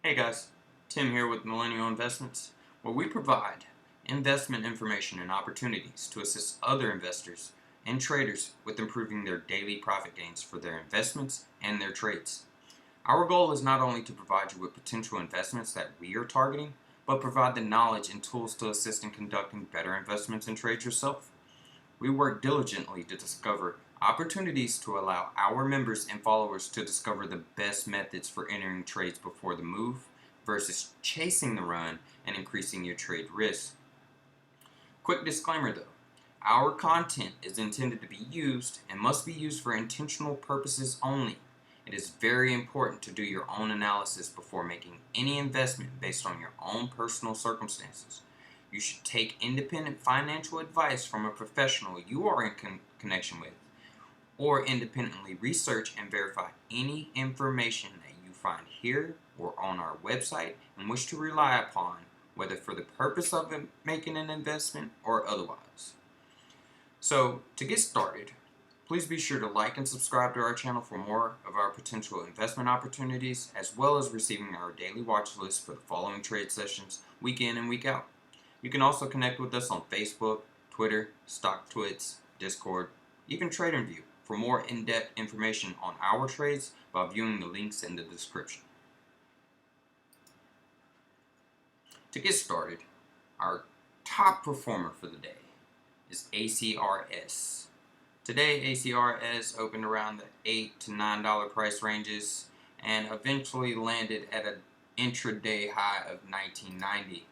Hey guys, Tim here with Millennial Investments, where we provide investment information and opportunities to assist other investors and traders with improving their daily profit gains for their investments and their trades. Our goal is not only to provide you with potential investments that we are targeting, but provide the knowledge and tools to assist in conducting better investments and trades yourself. We work diligently to discover opportunities to allow our members and followers to discover the best methods for entering trades before the move versus chasing the run and increasing your trade risk. Quick disclaimer though, our content is intended to be used and must be used for intentional purposes only. It is very important to do your own analysis before making any investment based on your own personal circumstances. You should take independent financial advice from a professional you are in connection with, or independently research and verify any information that you find here or on our website and wish to rely upon, whether for the purpose of making an investment or otherwise. So, to get started, please be sure to like and subscribe to our channel for more of our potential investment opportunities, as well as receiving our daily watch list for the following trade sessions week in and week out. You can also connect with us on Facebook, Twitter, StockTwits, Discord, even TradingView for more in-depth information on our trades by viewing the links in the description. To get started, our top performer for the day is ACRS. Today, ACRS opened around the $8 to $9 price ranges and eventually landed at an intraday high of $19.90.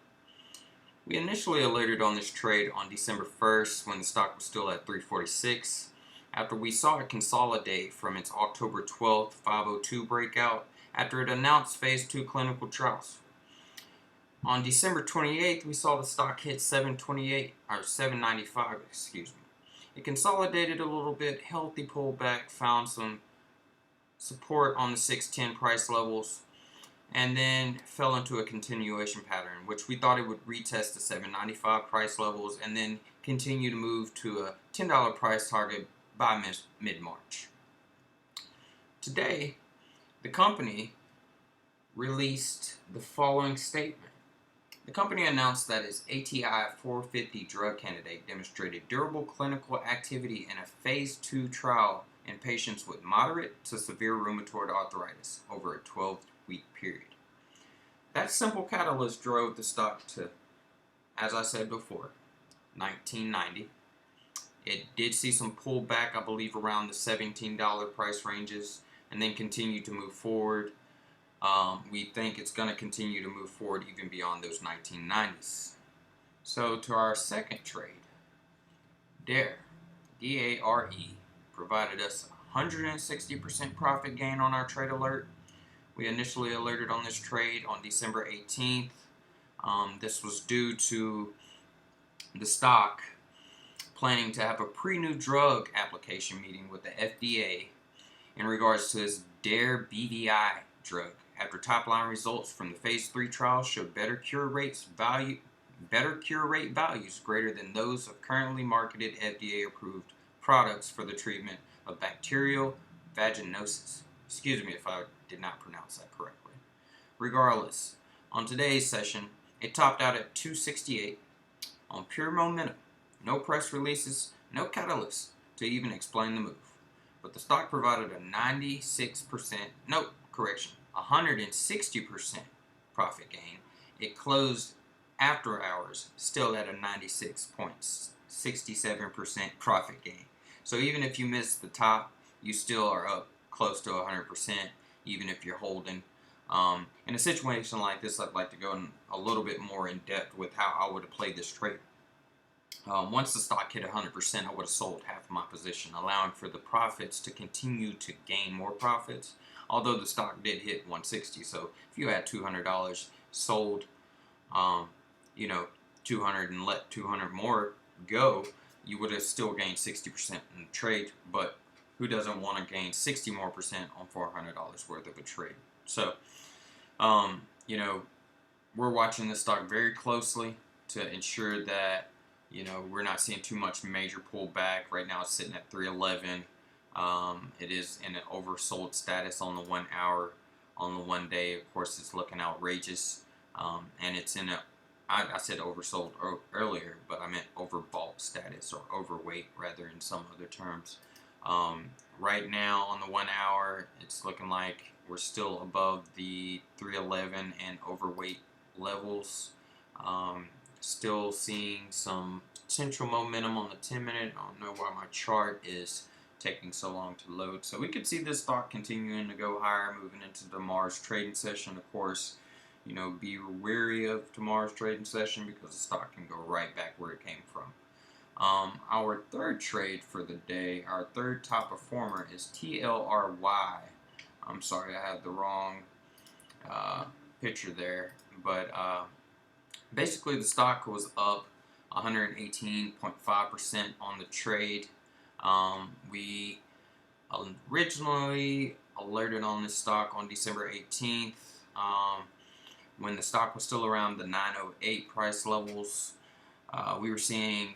We initially alerted on this trade on December 1st when the stock was still at $3.46, after we saw it consolidate from its October 12th 502 breakout after it announced phase 2 clinical trials. On December 28th, we saw the stock hit $7.95, It consolidated a little bit, healthy pullback, found some support on the 610 price levels, and then fell into a continuation pattern, which we thought it would retest the $7.95 price levels and then continue to move to a $10 price target by mid-March. Today, the company released the following statement. The company announced that its ATI-450 drug candidate demonstrated durable clinical activity in a phase 2 trial in patients with moderate to severe rheumatoid arthritis over a 12-week period. That simple catalyst drove the stock to, as I said before, $19.90. It did see some pullback, I believe, around the $17 price ranges, and then continued to move forward. We think it's going to continue to move forward even beyond those 1990s. So to our second trade, DARE, D-A-R-E, provided us 160% profit gain on our trade alert. We initially alerted on this trade on December 18th. This was due to the stock planning to have a pre-new drug application meeting with the FDA in regards to its DARE BVI drug, after top-line results from the phase 3 trial showed better cure rate values greater than those of currently marketed FDA-approved products for the treatment of bacterial vaginosis. Excuse me if I did not pronounce that correctly. Regardless, on today's session, it topped out at $268 on pure momentum. No press releases, no catalysts to even explain the move. But the stock provided a 160% profit gain. It closed after hours still at a 96.67% profit gain. So even if you miss the top, you still are up close to 100%, even if you're holding. In a situation like this, I'd like to go in a little bit more in depth with how I would have played this trade. Once the stock hit 100%, I would have sold half of my position, allowing for the profits to continue to gain more profits, although the stock did hit 160. So if you had $200 sold, 200 and let 200 more go, you would have still gained 60% in the trade. But who doesn't want to gain 60% more on $400 worth of a trade? So, we're watching this stock very closely to ensure that we're not seeing too much major pullback. Right now it's sitting at 311. It is in an oversold status on the 1 hour. on the 1 day. Of course, it's looking outrageous, and it's in a, I said oversold earlier, but I meant overbought status, or overweight rather in some other terms. Right now on the 1 hour, it's looking like we're still above the 311 and overweight levels. Still seeing some potential momentum on the 10-minute. I don't know why my chart is taking so long to load. So we could see this stock continuing to go higher, moving into tomorrow's trading session. Of course, you know, be wary of tomorrow's trading session because the stock can go right back where it came from. Our third trade for the day, our third top performer, is TLRY. I'm sorry, I had the wrong picture there, but basically the stock was up 118.5% on the trade. We originally alerted on this stock on December 18th when the stock was still around the 908 price levels. We were seeing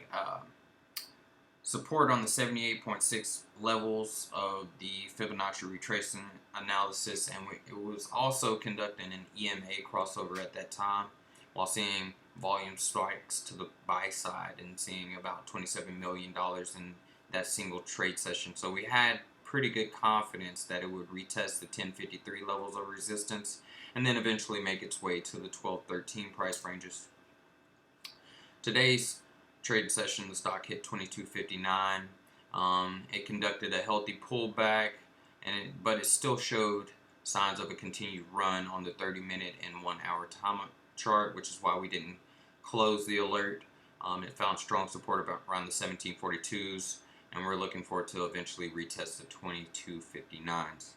support on the 78.6 levels of the Fibonacci retracement analysis, and it was also conducting an EMA crossover at that time, while seeing volume spikes to the buy side and seeing about $27 million in that single trade session. So we had pretty good confidence that it would retest the 1053 levels of resistance and then eventually make its way to the 1213 price ranges. Today's trade session, the stock hit 22.59. It conducted a healthy pullback, but it still showed signs of a continued run on the 30-minute and 1 hour time chart, which is why we didn't close the alert. It found strong support around the 1742s, and we're looking forward to eventually retest the 2259s.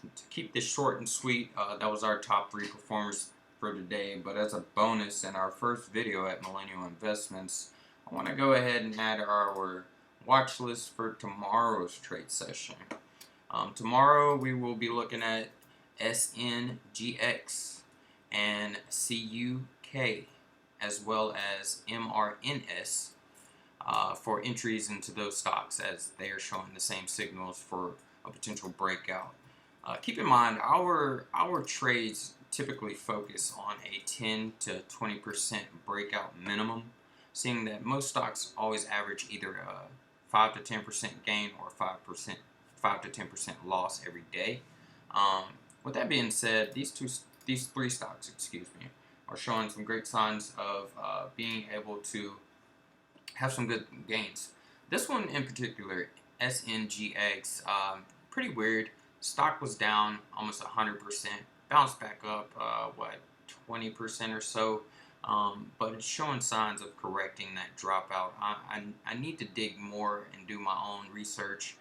To keep this short and sweet, that was our top 3 performers for today. But as a bonus, in our first video at Millennial Investments, I want to go ahead and add our watch list for tomorrow's trade session. Tomorrow we will be looking at SNGX and CUK, as well as MRNS, for entries into those stocks, as they are showing the same signals for a potential breakout. Keep in mind, our trades typically focus on a 10 to 20% breakout minimum, seeing that most stocks always average either a 5 to 10% gain or 5 to 10% loss every day. With that being said, these 3 stocks, are showing some great signs of being able to have some good gains. This one in particular, SNGX, pretty weird. Stock was down almost 100%, bounced back up 20% or so, but it's showing signs of correcting that dropout. I need to dig more and do my own research,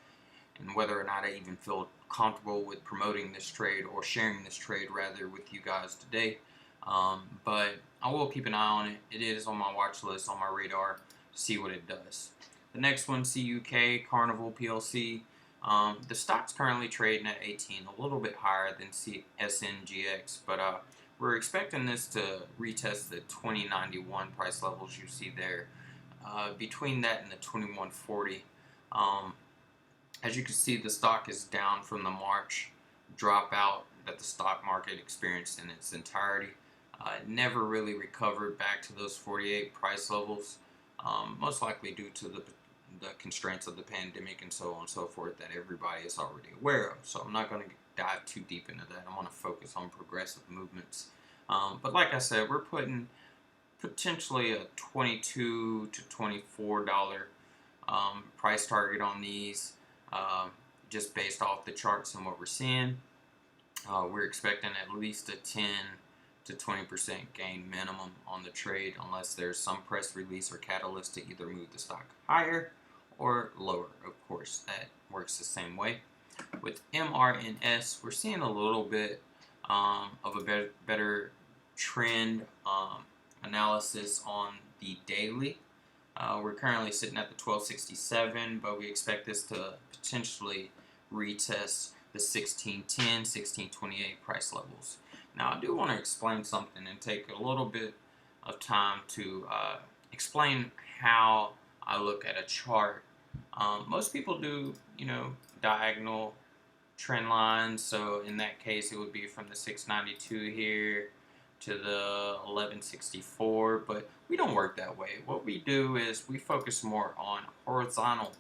and whether or not I even feel comfortable with promoting this trade or sharing this trade rather with you guys today. But I will keep an eye on it. It is on my watch list, on my radar, to see what it does. The next one, CUK, Carnival PLC. The stock's currently trading at 18, a little bit higher than SNGX, but we're expecting this to retest the 2091 price levels you see there, between that and the 2140. As you can see, the stock is down from the March dropout that the stock market experienced in its entirety. It never really recovered back to those 48 price levels, most likely due to the constraints of the pandemic and so on and so forth that everybody is already aware of. So I'm not going to dive too deep into that. I want to focus on progressive movements. But like I said, we're putting potentially a $22 to $24 price target on these, just based off the charts and what we're seeing. We're expecting at least a 10 to 20% gain minimum on the trade, unless there's some press release or catalyst to either move the stock higher or lower. Of course, that works the same way. With MRNS, we're seeing a little bit of a better trend analysis on the daily. We're currently sitting at the 1267, but we expect this to potentially retest the 1610, 1628 price levels. Now, I do want to explain something and take a little bit of time to explain how I look at a chart. Most people do, diagonal trend lines. So in that case, it would be from the 692 here to the 1164, but we don't work that way. What we do is we focus more on horizontal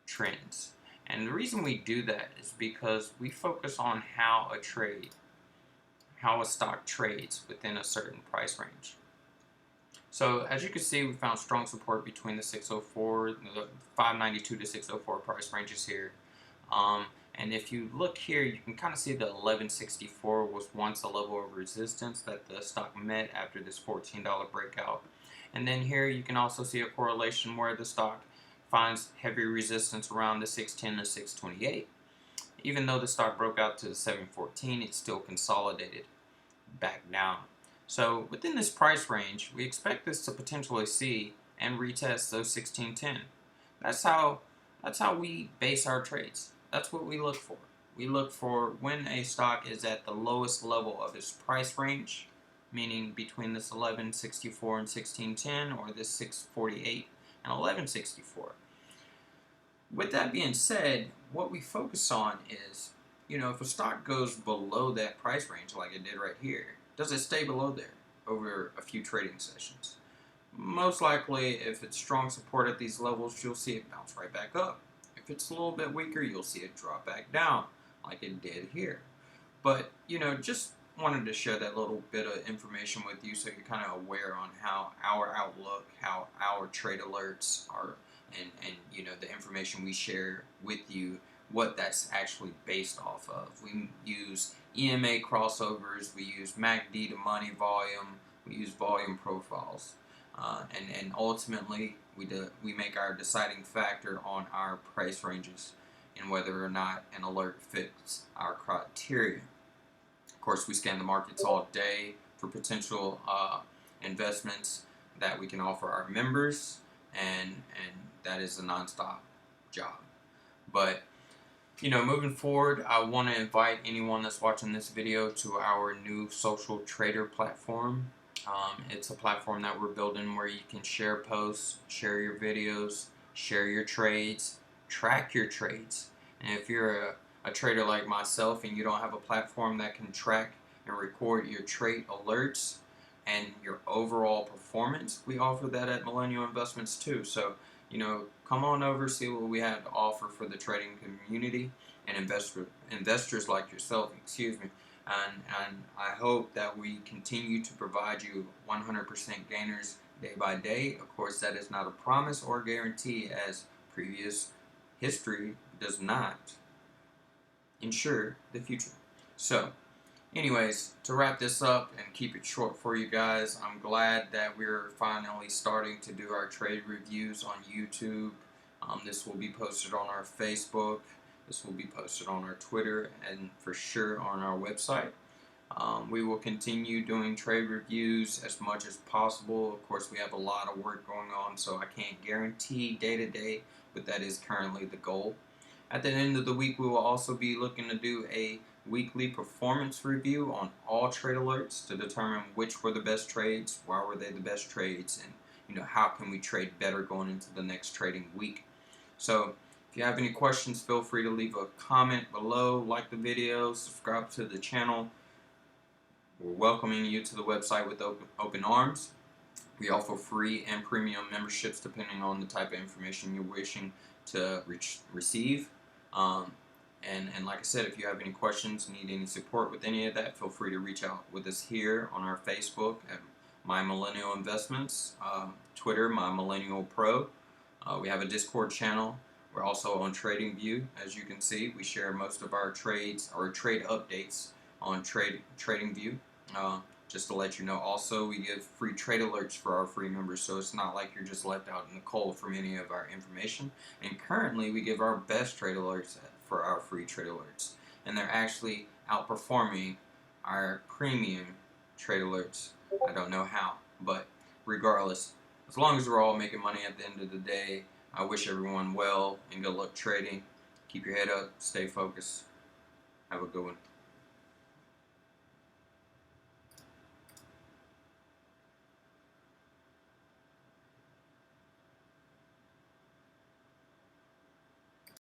trends. And the reason we do that is because we focus on how a stock trades within a certain price range. So as you can see, we found strong support between the 604, the 592 to 604 price ranges here. And if you look here, you can kind of see the 1164 was once a level of resistance that the stock met after this $14 breakout. And then here you can also see a correlation where the stock finds heavy resistance around the 610 to 628. Even though the stock broke out to the 714, it still consolidated back down. So within this price range, we expect this to potentially see and retest those 1610. That's how we base our trades. That's what we look for. We look for when a stock is at the lowest level of its price range, meaning between this 1164 and 1610, or this 648 and 1164. With that being said, what we focus on is, if a stock goes below that price range like it did right here, does it stay below there over a few trading sessions? Most likely, if it's strong support at these levels, you'll see it bounce right back up. If it's a little bit weaker, you'll see it drop back down like it did here. But, just wanted to share that little bit of information with you so you're kind of aware on how our outlook, how our trade alerts are, and the information we share with you, what that's actually based off of. We use EMA crossovers, we use MACD to money volume, we use volume profiles, and ultimately we make our deciding factor on our price ranges and whether or not an alert fits our criteria. Of course, we scan the markets all day for potential investments that we can offer our members, and that is a non-stop job. But moving forward, I want to invite anyone that's watching this video to our new social trader platform. It's a platform that we're building where you can share posts, share your videos, share your trades, track your trades. And if you're a trader like myself and you don't have a platform that can track and record your trade alerts and your overall performance, we offer that at Millennial Investments too. So, come on over, see what we have to offer for the trading community and investors like yourself, and I hope that we continue to provide you 100% gainers day by day. Of course, that is not a promise or guarantee, as previous history does not ensure the future. So, anyways, to wrap this up and keep it short for you guys, I'm glad that we're finally starting to do our trade reviews on YouTube. This will be posted on our Facebook. This will be posted on our Twitter, and for sure on our website. We will continue doing trade reviews as much as possible. Of course, we have a lot of work going on, so I can't guarantee day to day, but that is currently the goal. At the end of the week, we will also be looking to do a weekly performance review on all trade alerts to determine which were the best trades, why were they the best trades, and how can we trade better going into the next trading week. So if you have any questions, feel free to leave a comment below, like the video, subscribe to the channel. We're welcoming you to the website with open arms. We offer free and premium memberships depending on the type of information you're wishing to receive. And like I said, if you have any questions, need any support with any of that, feel free to reach out with us here on our Facebook at My Millennial Investments, Twitter, My Millennial Pro. We have a Discord channel. We're also on TradingView. As you can see, we share most of our trades or trade updates on TradingView. Just to let you know, also we give free trade alerts for our free members, so it's not like you're just left out in the cold from any of our information. And currently, we give our best trade alerts for our free trade alerts, and they're actually outperforming our premium trade alerts. I don't know how, but regardless, as long as we're all making money at the end of the day, I wish everyone well and good luck trading. Keep your head up, stay focused. Have a good one.